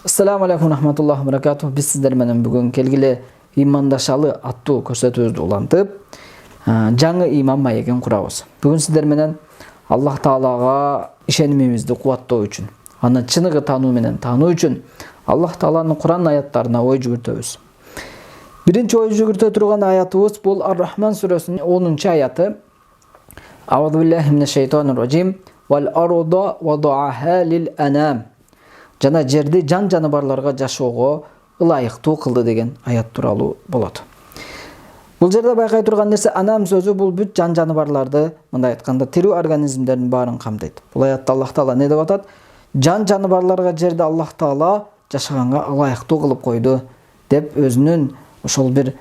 Assalamu alaikum rahmatullohi wa barakatuh. Biz sizler менен бүгүн келгиле имандашалы аттуу көрсөтүүбүздү улантып, жаңы иман маегин курабыз. Бүгүн сиздер менен Аллах Таалага ишенимибизди кубаттоо үчүн, аны чыныгы таануу менен таануу үчүн Аллах Тааланын Куран аяттарына ой жүгүртөбүз. Биринчи ой жүгүртө турган аятыбыз бул Ар-Рахман сүрөсүнүн 10-аяты. Аузу биллахи минеш шайтанир ражим. Вал арда вадааха лил анам. Жана жерди жан жаныбарларга жашоого ылайыктуу кылды деген аят тууралуу болот. Бул жерде байкай турган нерсе анам сөзү бул бүт жан жаныбарларды, мындай айтканда тирүү организмдердин баарын камтыйт. Бул аятта Аллах Таала не деп атат? Жан жаныбарларга жерди Аллах Таала жашаганга ылайыктуу кылып койду деп өзүнүн ошол бир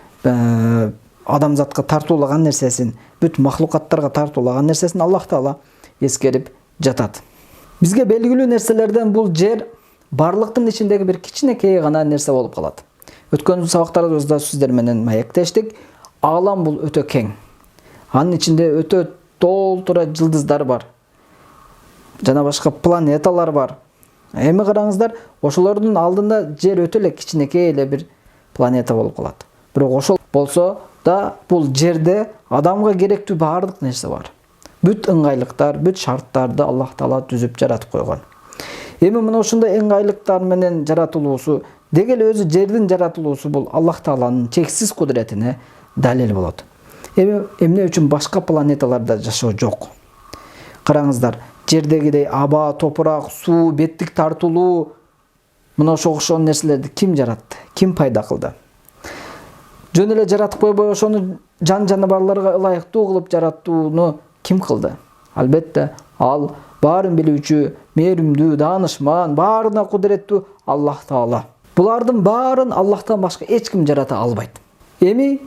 адамзатка тартуулаган нерсесин, бүт махлукаттарга тартуулаган нерсесин Аллах Таала эскерип жатат. Бизге белгилүү нерселерден бул жер барлыктын ичиндеги бир кичинекей гана нерсе болуп калат. Өткөн сабактарыбызда сиздер менен маектештик. Аалам бул өтө кең. Анын ичинде өтө толтура жылдыздар бар. Жана башка планеталар бар. Эми караңыздар, ошолордун алдында жер өтө эле кичинекей эле бир планета болуп калат. Бирок ошол болсо да бул жерде адамга керектүү баардык нерсе бар. Бүт ыңгайлыктар, бүт шарттарды Аллах Таала түзүп жаратып койгон. Эми мына ушундай ыңгайлыктар менен жаратылуусу, деги эле өзү жердин жаратылуусу бул Аллах Тааланын чексиз кудуретине далил болот. Эми эмне үчүн башка планеталарда жашоо жок? Караңыздар, жердегидей аба, топурак, суу, беттик тартылуу, мына ошол нерселерди ким жаратты? Ким пайда кылды? Жөн эле жаратып койбой ошону жан жаныбарларга ылайыктуу кылып жараттууну ким кылды? Албетте, ал баарын билүүчү, мээримдүү, даанышман, баарына кудуреттүү Аллах Таала. Булардын баарын Аллахтан башка эч ким жарата албайт. Эми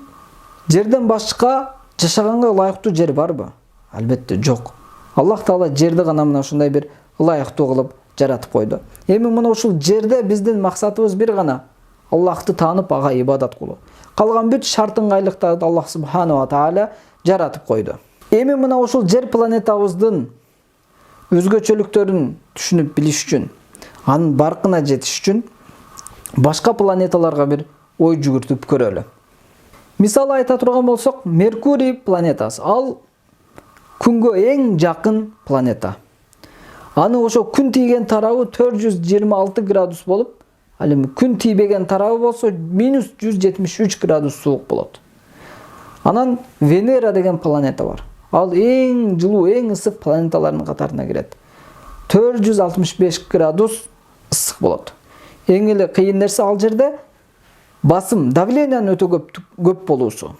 жерден башка жашаганга ылайыктуу жер барбы? Албетте жок. Аллах Таала жерди гана мына ушундай бир ылайыктуу кылып жаратып койду. Эми мына ушул жерде биздин максатыбыз бир гана: Аллахты таанып, ага ибадат кылуу. Калган бүт шарт ыңгайлыктарды Аллах Субханаху ва Таала жаратып койду. Эми мына ушул жер планетабыздын өзгөчөлүктөрүн түшүнүп билиш үчүн, анын баркына жетиш үчүн башка планеталарга бир ой жүгүртүп көрөлү. Мисалы айта турган болсок, Меркурий планетасы. Ал күнгө эң жакын планета. Аны ошо күн тийген тарабы 426 градус болуп, ал эми күн тийбеген тарабы болсо -173 градус суук болот. Анан Венера деген планета бар. Ал эң жылуу, эң ысык планеталардын катарына кирет. 465 градус ысык болот. Эң эле кыйын нерсе ал жерде басым, давлениянын өтө көп болуусу.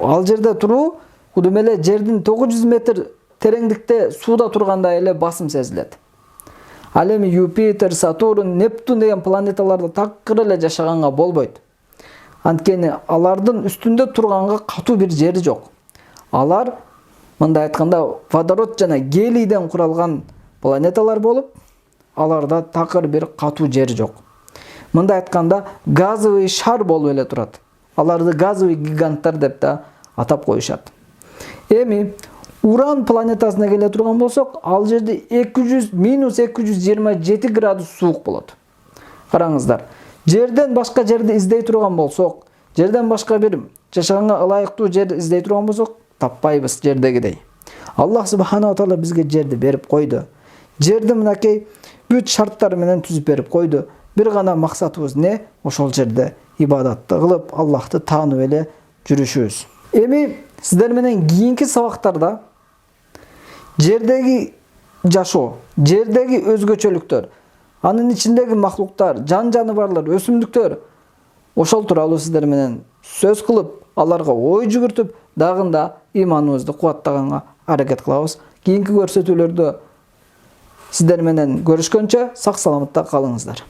Ал жерде туруу, кудум эле жердин 900 метр тереңдикте сууда тургандай эле басым сезилет. Ал эми Юпитер, Сатурн, Нептун деген планеталарда такыр эле жашаганга болбойт. Анткени алардын үстүндө турганга катуу бир жери жок. Алар, мындай айтканда, водород жана гелийден куралган планеталар болуп, аларда такыр бир катуу жер жок. Мындай айтканда, газовый шар болуп эле турат. Аларды газовый гиганттар деп да атап коюшат. Эми Уран планетасына келе турган болсок, ал жерде -227 градус суук болот. Караңыздар, жерден башка жерди издей турган болсок, жерден башка бир жашаганга ылайыктуу жер издей турган болсок, таппайбыз жердегидей. Аллах Субханаху Таала бизге жерди берип койду. Жерди мынакей бүт шарттары менен түзүп берип койду. Бир гана максатыбыз не? Ошол жерде ибадатты кылып, Аллахты таанып эле жүрүшүбүз. Эми сиздер менен кийинки сабактарда жердеги жашоо, жердеги өзгөчөлүктөр, анын ичиндеги махлуктар, жан жаныбарлар, өсүмдүктөр, ошол тууралуу сиздер менен сөз кылып, аларга ой жүгүртүп, дагында иманыбызды кубаттаганга аракет кылабыз. Кийинки көрсөтүүлөрдө сиздер менен көрүшкөнчө сак саламатта калыңыздар.